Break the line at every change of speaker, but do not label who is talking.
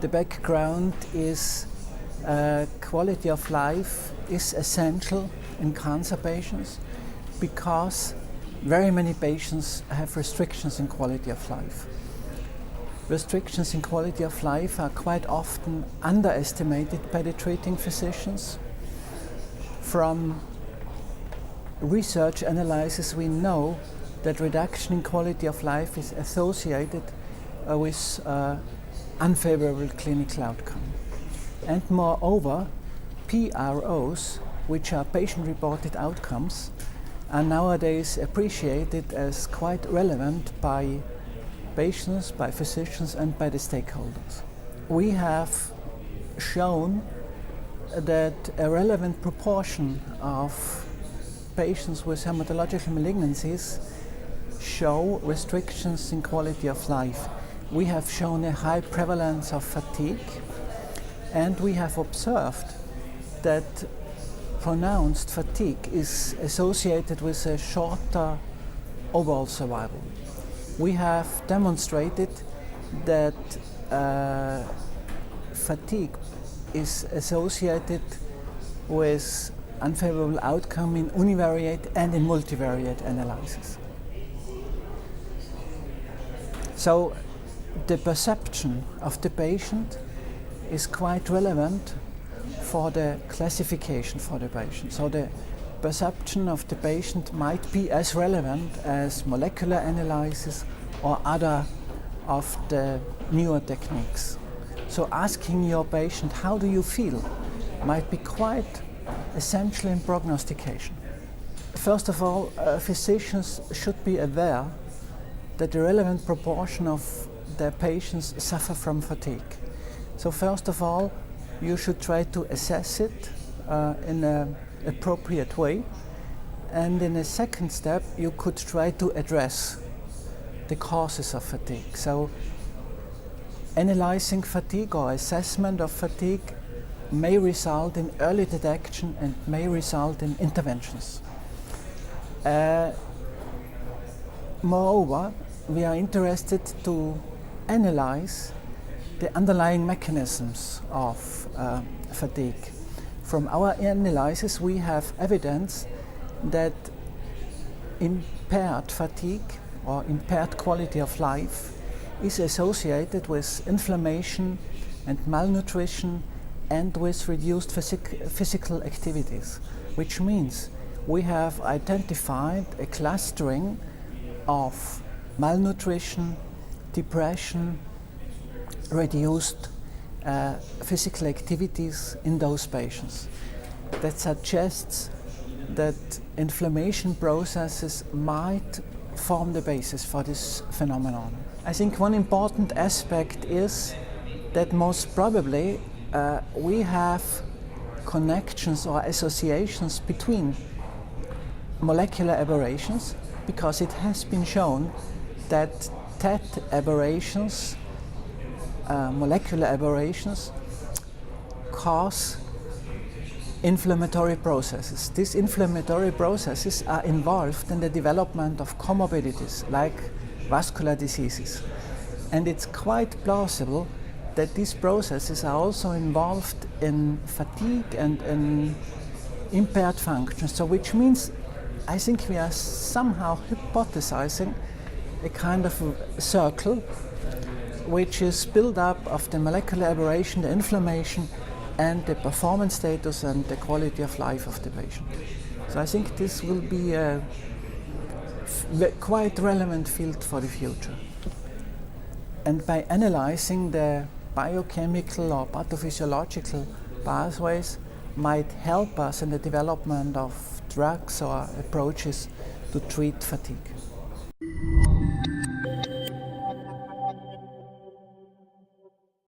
The background is quality of life is essential in cancer patients because very many patients have restrictions in quality of life. Restrictions in quality of life are quite often underestimated by the treating physicians. From research analysis, we know that reduction in quality of life is associated with unfavorable clinical outcome. And moreover, PROs, which are patient-reported outcomes, are nowadays appreciated as quite relevant by patients, by physicians, and by the stakeholders. We have shown that a relevant proportion of patients with hematological malignancies show restrictions in quality of life. We have shown a high prevalence of fatigue, and we have observed that pronounced fatigue is associated with a shorter overall survival. We have demonstrated that fatigue is associated with unfavorable outcome in univariate and in multivariate analysis. So the perception of the patient is quite relevant for the classification for the patient. So the perception of the patient might be as relevant as molecular analysis or other of the newer techniques. So asking your patient, how do you feel, might be quite essential in prognostication. First of all, physicians should be aware that the relevant proportion of their patients suffer from fatigue. So first of all, you should try to assess it in an appropriate way. And in a second step, you could try to address the causes of fatigue. So analyzing fatigue or assessment of fatigue may result in early detection and may result in interventions. Moreover, we are interested to analyze the underlying mechanisms of fatigue. From our analysis, we have evidence that impaired fatigue or impaired quality of life is associated with inflammation and malnutrition and with reduced physical activities, which means we have identified a clustering of malnutrition, depression, reduced physical activities in those patients. That suggests that inflammation processes might form the basis for this phenomenon. I think one important aspect is that most probably we have connections or associations between molecular aberrations, because it has been shown that TET aberrations, molecular aberrations, cause inflammatory processes. These inflammatory processes are involved in the development of comorbidities like vascular diseases. And it's quite plausible that these processes are also involved in fatigue and in impaired function. So which means I think we are somehow hypothesizing a kind of a circle which is built up of the molecular aberration, the inflammation, and the performance status and the quality of life of the patient. So I think this will be a quite relevant field for the future. And by analyzing the biochemical or pathophysiological pathways might help us in the development of drugs or approaches to treat fatigue.